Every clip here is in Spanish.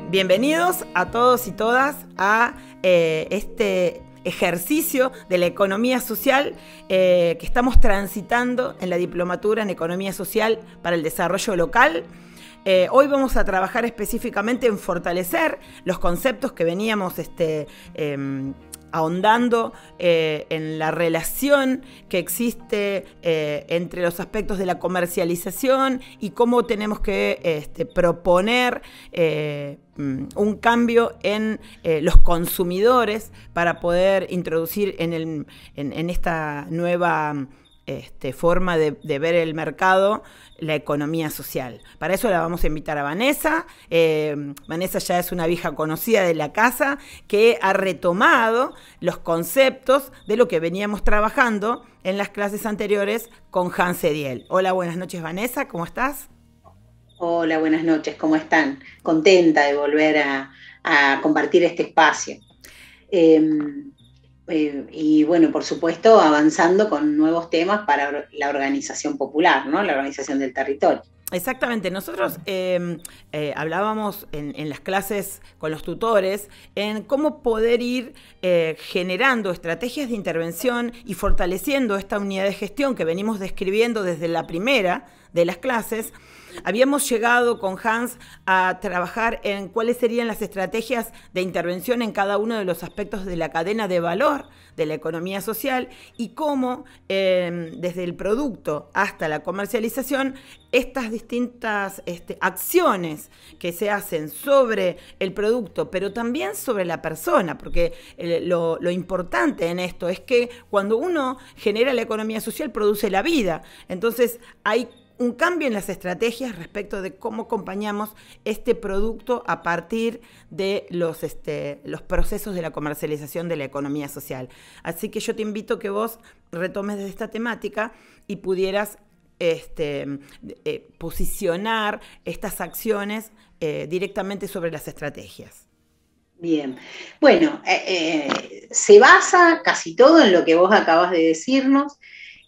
Bienvenidos a todos y todas a este ejercicio de la economía social que estamos transitando en la diplomatura en Economía Social para el Desarrollo Local. Hoy vamos a trabajar específicamente en fortalecer los conceptos que veníamos ahondando en la relación que existe entre los aspectos de la comercialización y cómo tenemos que proponer un cambio en los consumidores para poder introducir en esta nueva forma de ver el mercado la economía social. Para eso la vamos a invitar a Vanessa. Vanessa ya es una vieja conocida de la casa que ha retomado los conceptos de lo que veníamos trabajando en las clases anteriores con Hans Ediel. Hola, buenas noches, Vanessa, ¿cómo estás? Hola, buenas noches, ¿cómo están? Contenta de volver a compartir este espacio. Y bueno, por supuesto, avanzando con nuevos temas para la organización popular, ¿no? La organización del territorio. Exactamente, nosotros hablábamos en las clases con los tutores en cómo poder ir generando estrategias de intervención y fortaleciendo esta unidad de gestión que venimos describiendo desde la primera de las clases. Habíamos llegado con Hans a trabajar en cuáles serían las estrategias de intervención en cada uno de los aspectos de la cadena de valor de la economía social y cómo desde el producto hasta la comercialización estas distintas acciones que se hacen sobre el producto, pero también sobre la persona, porque lo importante en esto es que cuando uno genera la economía social produce la vida. Entonces hay un cambio en las estrategias respecto de cómo acompañamos este producto a partir de los procesos de la comercialización de la economía social. Así que yo te invito a que vos retomes desde esta temática y pudieras posicionar estas acciones directamente sobre las estrategias. Bien, bueno, se basa casi todo en lo que vos acabas de decirnos.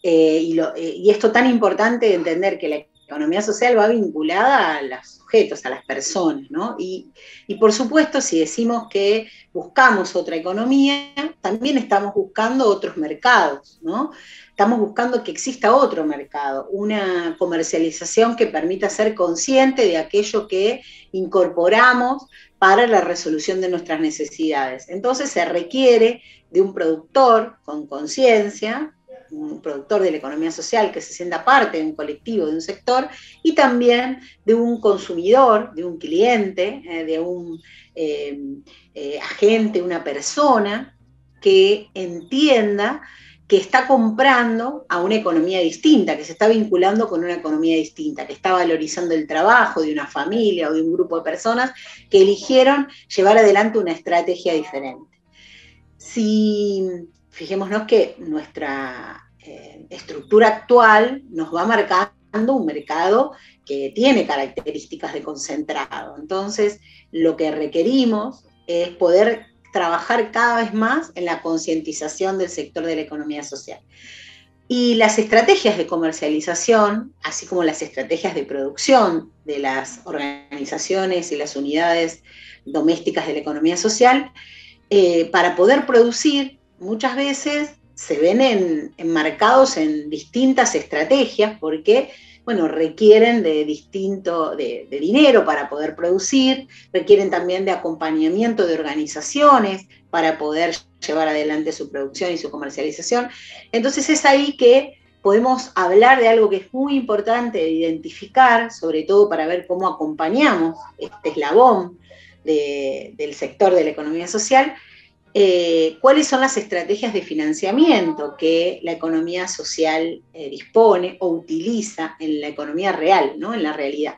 Y esto tan importante de entender que la economía social va vinculada a los sujetos, a las personas, ¿no? Y por supuesto, si decimos que buscamos otra economía, también estamos buscando otros mercados, ¿no? Estamos buscando que exista otro mercado, una comercialización que permita ser consciente de aquello que incorporamos para la resolución de nuestras necesidades. Entonces se requiere de un productor con conciencia, un productor de la economía social que se sienta parte de un colectivo, de un sector, y también de un consumidor, de un cliente, de un agente, una persona que entienda que está comprando a una economía distinta, que se está vinculando con una economía distinta, que está valorizando el trabajo de una familia o de un grupo de personas que eligieron llevar adelante una estrategia diferente. Fijémonos que nuestra estructura actual nos va marcando un mercado que tiene características de concentrado. Entonces, lo que requerimos es poder trabajar cada vez más en la concientización del sector de la economía social. Y las estrategias de comercialización, así como las estrategias de producción de las organizaciones y las unidades domésticas de la economía social, para poder producir, muchas veces se ven enmarcados en distintas estrategias porque, bueno, requieren de dinero para poder producir, requieren también de acompañamiento de organizaciones para poder llevar adelante su producción y su comercialización. Entonces es ahí que podemos hablar de algo que es muy importante de identificar, sobre todo para ver cómo acompañamos este eslabón del sector de la economía social, cuáles son las estrategias de financiamiento que la economía social dispone o utiliza en la economía real, ¿no? En la realidad.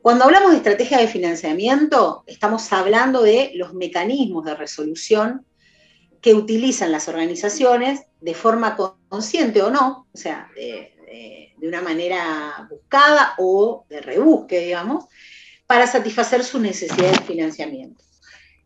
Cuando hablamos de estrategias de financiamiento, estamos hablando de los mecanismos de resolución que utilizan las organizaciones de forma consciente o no, o sea, de una manera buscada o de rebusque, digamos, para satisfacer sus necesidades de financiamiento.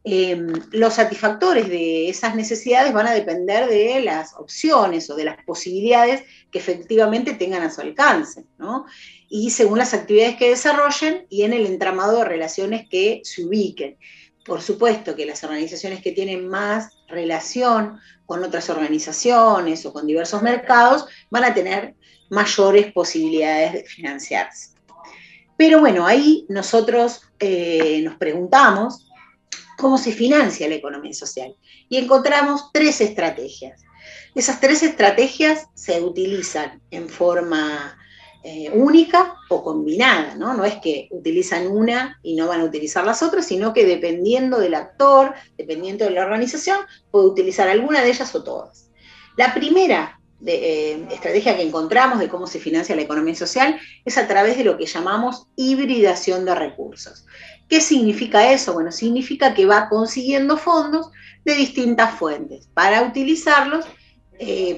Los satisfactores de esas necesidades van a depender de las opciones o de las posibilidades que efectivamente tengan a su alcance, ¿no? Y según las actividades que desarrollen y en el entramado de relaciones que se ubiquen. Por supuesto que las organizaciones que tienen más relación con otras organizaciones o con diversos mercados van a tener mayores posibilidades de financiarse. Pero bueno, ahí nosotros nos preguntamos cómo se financia la economía social. Y encontramos 3 estrategias. Esas 3 estrategias se utilizan en forma única o combinada, ¿no? No es que utilizan una y no van a utilizar las otras, sino que dependiendo del actor, dependiendo de la organización, puede utilizar alguna de ellas o todas. La primera estrategia que encontramos de cómo se financia la economía social es a través de lo que llamamos hibridación de recursos. ¿Qué significa eso? Bueno, significa que va consiguiendo fondos de distintas fuentes para utilizarlos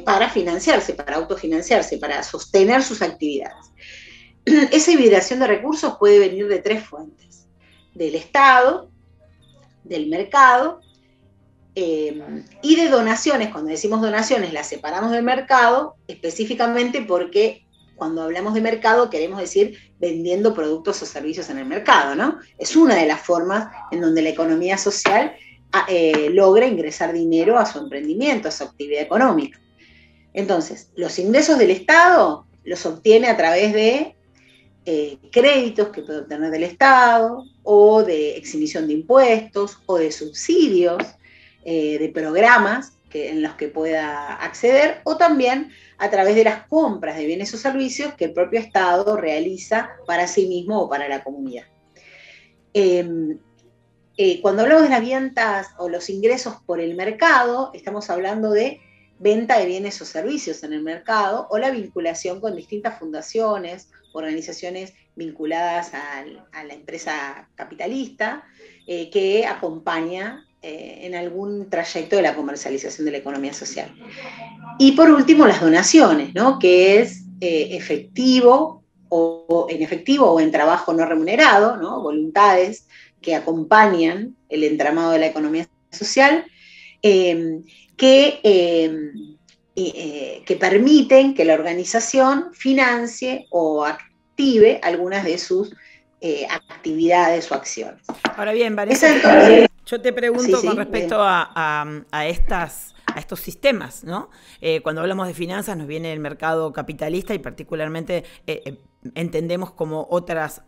para financiarse, para autofinanciarse, para sostener sus actividades. Esa hibridación de recursos puede venir de 3 fuentes: del Estado, del mercado y de donaciones. Cuando decimos donaciones las separamos del mercado específicamente porque cuando hablamos de mercado queremos decir vendiendo productos o servicios en el mercado, ¿no? Es una de las formas en donde la economía social logra ingresar dinero a su emprendimiento, a su actividad económica. Entonces, los ingresos del Estado los obtiene a través de créditos que puede obtener del Estado, o de exhibición de impuestos, o de subsidios, de programas en los que pueda acceder, o también a través de las compras de bienes o servicios que el propio Estado realiza para sí mismo o para la comunidad. Cuando hablamos de las ventas o los ingresos por el mercado, estamos hablando de venta de bienes o servicios en el mercado, o la vinculación con distintas fundaciones, organizaciones vinculadas a la empresa capitalista, que acompaña en algún trayecto de la comercialización de la economía social. Y por último, las donaciones, ¿no? Que es efectivo o en trabajo no remunerado, ¿no? Voluntades que acompañan el entramado de la economía social, que permiten que la organización financie o active algunas de sus actividades o acciones. Ahora bien, Vanessa, yo te pregunto con respecto a estos sistemas, ¿no? Cuando hablamos de finanzas nos viene el mercado capitalista y particularmente entendemos como otros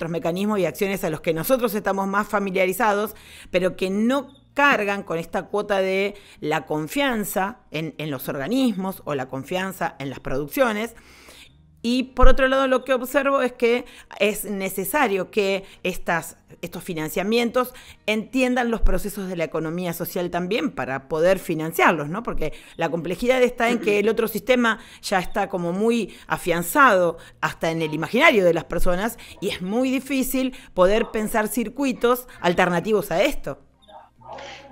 mecanismos y acciones a los que nosotros estamos más familiarizados, pero que no cargan con esta cuota de la confianza en los organismos o la confianza en las producciones. Y por otro lado, lo que observo es que es necesario que estos financiamientos entiendan los procesos de la economía social también para poder financiarlos, ¿no? Porque la complejidad está en que el otro sistema ya está como muy afianzado hasta en el imaginario de las personas y es muy difícil poder pensar circuitos alternativos a esto.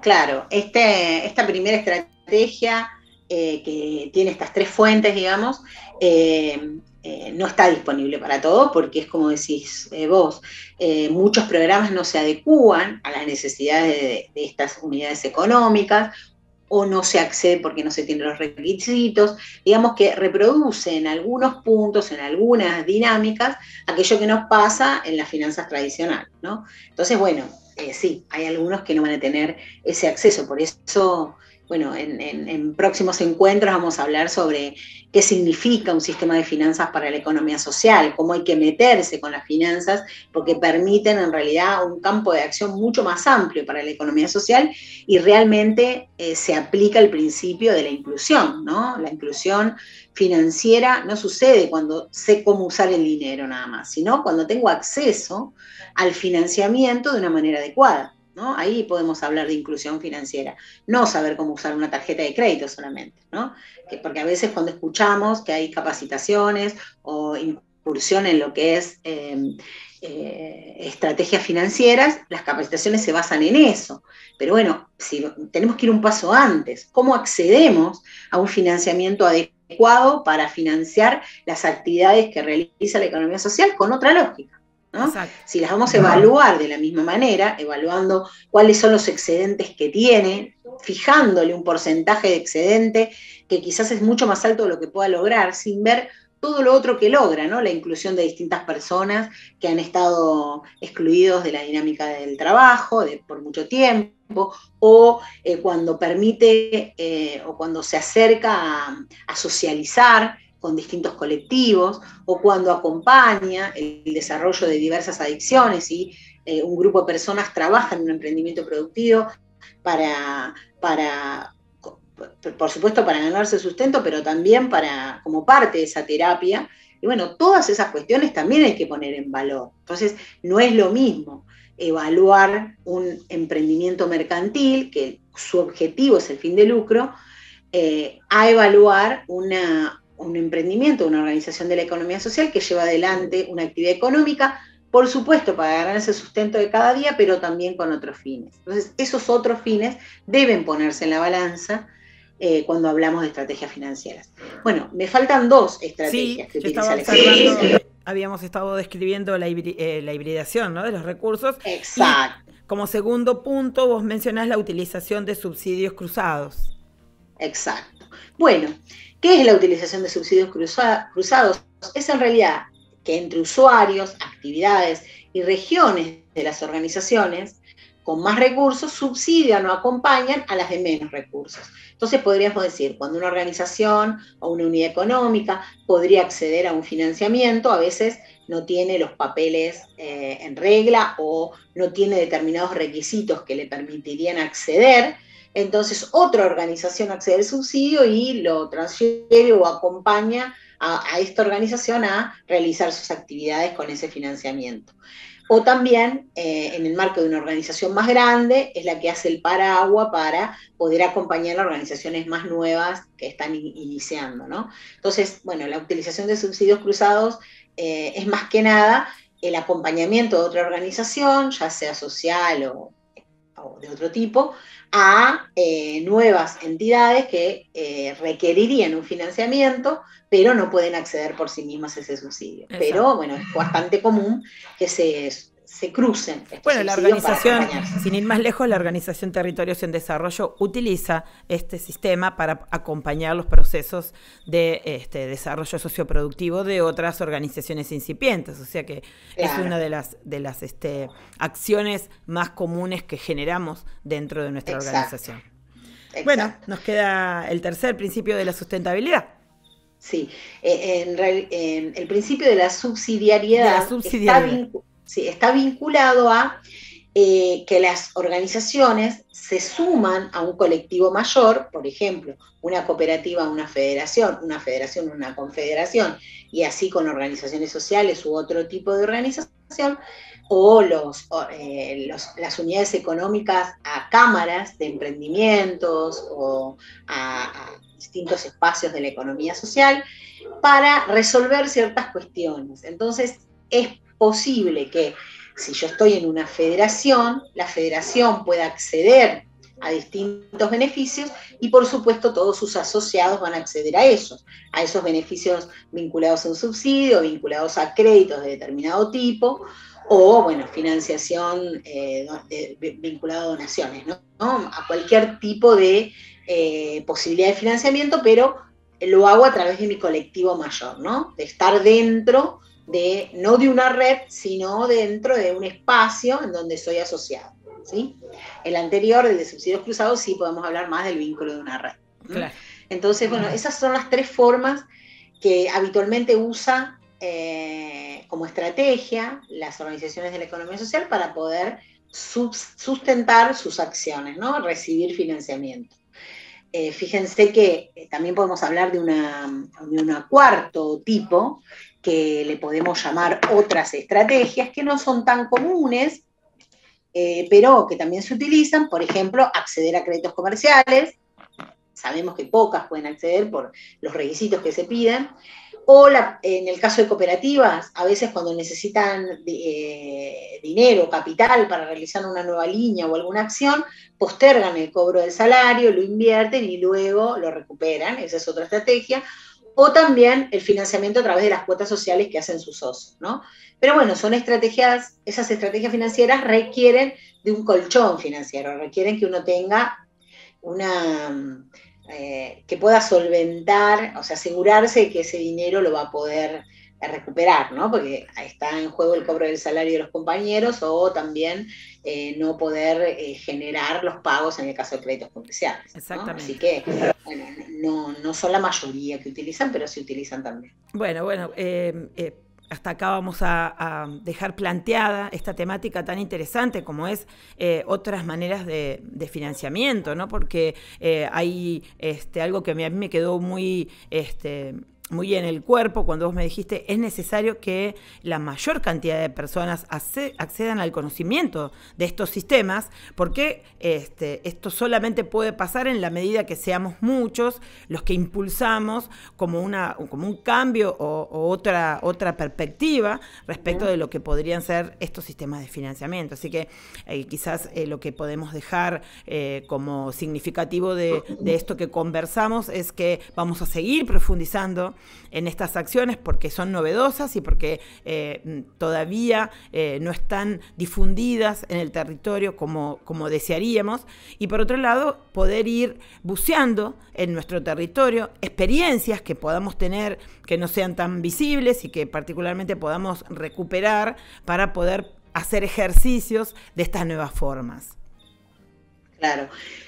Claro, esta primera estrategia que tiene estas 3 fuentes, digamos, no está disponible para todo, porque es como decís vos, muchos programas no se adecúan a las necesidades de estas unidades económicas, o no se accede porque no se tienen los requisitos, digamos que reproduce en algunos puntos, en algunas dinámicas, aquello que nos pasa en las finanzas tradicionales, ¿no? Entonces, bueno, sí, hay algunos que no van a tener ese acceso, por eso, bueno, en próximos encuentros vamos a hablar sobre qué significa un sistema de finanzas para la economía social, cómo hay que meterse con las finanzas, porque permiten en realidad un campo de acción mucho más amplio para la economía social y realmente se aplica el principio de la inclusión, ¿no? La inclusión financiera no sucede cuando sé cómo usar el dinero nada más, sino cuando tengo acceso al financiamiento de una manera adecuada, ¿no? Ahí podemos hablar de inclusión financiera, no saber cómo usar una tarjeta de crédito solamente, ¿no? Porque a veces cuando escuchamos que hay capacitaciones o incursión en lo que es estrategias financieras, las capacitaciones se basan en eso. Pero bueno, si tenemos que ir un paso antes, ¿cómo accedemos a un financiamiento adecuado para financiar las actividades que realiza la economía social con otra lógica? ¿no? Exacto. Si las vamos a evaluar de la misma manera, evaluando cuáles son los excedentes que tiene, fijándole un porcentaje de excedente que quizás es mucho más alto de lo que pueda lograr, sin ver todo lo otro que logra, ¿no? La inclusión de distintas personas que han estado excluidos de la dinámica del trabajo por mucho tiempo, o cuando permite o cuando se acerca a socializar con distintos colectivos, o cuando acompaña el desarrollo de diversas adicciones y un grupo de personas trabaja en un emprendimiento productivo para por supuesto para ganarse sustento, pero también como parte de esa terapia. Y bueno, todas esas cuestiones también hay que poner en valor. Entonces, no es lo mismo evaluar un emprendimiento mercantil, que su objetivo es el fin de lucro, a evaluar un emprendimiento, una organización de la economía social que lleva adelante una actividad económica, por supuesto, para ganarse el sustento de cada día, pero también con otros fines. Entonces, esos otros fines deben ponerse en la balanza cuando hablamos de estrategias financieras. Bueno, me faltan dos estrategias Sí, que yo utiliza estaba la economía observando, social. habíamos estado describiendo la hibridación, ¿no?, de los recursos, y Exacto, como segundo punto vos mencionás la utilización de subsidios cruzados. exacto. Bueno, ¿qué es la utilización de subsidios cruzados? Es en realidad que entre usuarios, actividades y regiones de las organizaciones con más recursos subsidian o acompañan a las de menos recursos. Entonces podríamos decir, cuando una organización o una unidad económica podría acceder a un financiamiento, a veces no tiene los papeles en regla o no tiene determinados requisitos que le permitirían acceder, entonces otra organización accede al subsidio y lo transfiere o acompaña a esta organización a realizar sus actividades con ese financiamiento. O también, en el marco de una organización más grande, es la que hace el paraguas para poder acompañar a organizaciones más nuevas que están iniciando, ¿no? Entonces, bueno, la utilización de subsidios cruzados es más que nada el acompañamiento de otra organización, ya sea social o de otro tipo, a nuevas entidades que requerirían un financiamiento, pero no pueden acceder por sí mismas a ese subsidio. Exacto. Pero bueno, es bastante común que se crucen estos Bueno, la subsidios para organización, acompañarse. sin ir más lejos, la Organización Territorios en Desarrollo utiliza este sistema para acompañar los procesos de desarrollo socioproductivo de otras organizaciones incipientes. O sea que es Claro, una de las acciones más comunes que generamos dentro de nuestra exacto, organización. Bueno, exacto. nos queda el tercer principio de la sustentabilidad. Sí, el principio de la De la subsidiariedad subsidiariedad. sí, está vinculado a que las organizaciones se suman a un colectivo mayor, por ejemplo, una cooperativa, una federación, una confederación, y así con organizaciones sociales u otro tipo de organización, o las unidades económicas a cámaras de emprendimientos o a distintos espacios de la economía social para resolver ciertas cuestiones. Entonces, es posible que si yo estoy en una federación, la federación pueda acceder a distintos beneficios y por supuesto todos sus asociados van a acceder a esos beneficios vinculados a un subsidio, vinculados a créditos de determinado tipo o, bueno, financiación vinculada a donaciones, ¿no? A cualquier tipo de posibilidad de financiamiento, pero lo hago a través de mi colectivo mayor, ¿no? De estar dentro no de una red, sino dentro de un espacio en donde soy asociado, ¿sí? El anterior, el de subsidios cruzados, sí podemos hablar más del vínculo de una red. Claro. Entonces, bueno, esas son las tres formas que habitualmente usa como estrategia las organizaciones de la economía social para poder sustentar sus acciones, ¿no? Recibir financiamiento. Fíjense que también podemos hablar de una cuarto tipo, que le podemos llamar otras estrategias, que no son tan comunes, pero que también se utilizan, por ejemplo, acceder a créditos comerciales. Sabemos que pocas pueden acceder por los requisitos que se piden, o en el caso de cooperativas, a veces cuando necesitan dinero, capital para realizar una nueva línea o alguna acción, postergan el cobro del salario, lo invierten y luego lo recuperan, esa es otra estrategia. o también el financiamiento a través de las cuotas sociales que hacen sus socios, ¿no? Pero bueno, son estrategias, esas estrategias financieras requieren de un colchón financiero, requieren que uno tenga que pueda solventar, o sea, asegurarse de que ese dinero lo va a poder recuperar, ¿no? Porque está en juego el cobro del salario de los compañeros o también no poder generar los pagos en el caso de créditos comerciales, ¿no? Exactamente. Así que, bueno, no son la mayoría que utilizan, pero sí utilizan también. Bueno, hasta acá vamos a dejar planteada esta temática tan interesante como es otras maneras de financiamiento, ¿no? Porque hay algo que a mí me quedó muy en el cuerpo cuando vos me dijiste, es necesario que la mayor cantidad de personas accedan al conocimiento de estos sistemas, porque esto solamente puede pasar en la medida que seamos muchos los que impulsamos como un cambio o otra perspectiva respecto de lo que podrían ser estos sistemas de financiamiento. Así que quizás lo que podemos dejar como significativo de esto que conversamos es que vamos a seguir profundizando en estas acciones porque son novedosas y porque todavía no están difundidas en el territorio como desearíamos, y por otro lado poder ir buceando en nuestro territorio experiencias que podamos tener que no sean tan visibles y que particularmente podamos recuperar para poder hacer ejercicios de estas nuevas formas. Claro.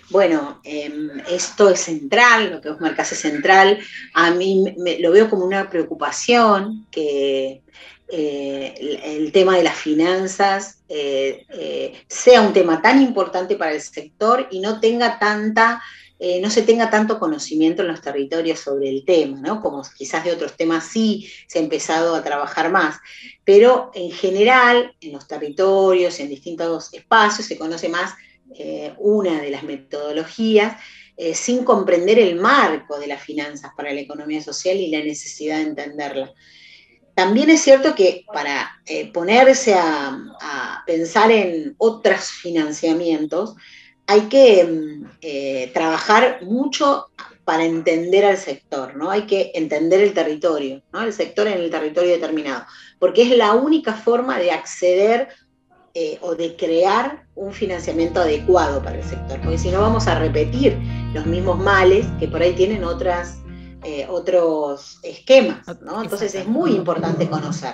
Bueno, esto es central, lo que vos marcás es central. A mí lo veo como una preocupación que el tema de las finanzas sea un tema tan importante para el sector y no se tenga tanto conocimiento en los territorios sobre el tema, ¿no? Como quizás de otros temas sí se ha empezado a trabajar más. Pero en general, en los territorios, en distintos espacios, se conoce más una de las metodologías, sin comprender el marco de las finanzas para la economía social y la necesidad de entenderla. También es cierto que para ponerse a pensar en otros financiamientos, hay que trabajar mucho para entender al sector, ¿no? Hay que entender el territorio, ¿no? El sector en el territorio determinado, porque es la única forma de acceder o de crear un financiamiento adecuado para el sector, porque si no vamos a repetir los mismos males que por ahí tienen otros esquemas, ¿no? Entonces es muy importante conocer.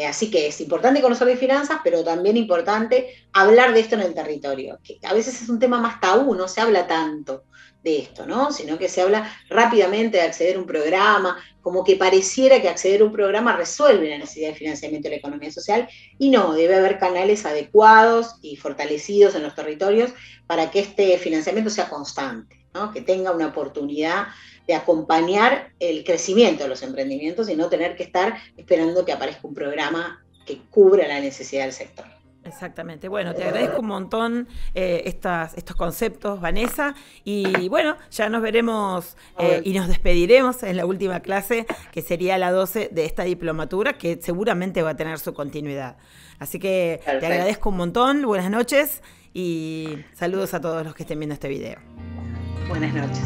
Así que es importante conocer de finanzas, pero también importante hablar de esto en el territorio, que a veces es un tema más tabú, no se habla tanto de esto, ¿no? Sino que se habla rápidamente de acceder a un programa, como que pareciera que acceder a un programa resuelve la necesidad de financiamiento de la economía social, y no, debe haber canales adecuados y fortalecidos en los territorios para que este financiamiento sea constante, ¿no? Que tenga una oportunidad de acompañar el crecimiento de los emprendimientos y no tener que estar esperando que aparezca un programa que cubra la necesidad del sector. Exactamente. Bueno, te agradezco un montón estos conceptos, Vanessa, y bueno, ya nos veremos y nos despediremos en la última clase, que sería la 12 de esta diplomatura, que seguramente va a tener su continuidad. Así que perfecto. Te agradezco un montón, buenas noches y saludos a todos los que estén viendo este video. Buenas noches.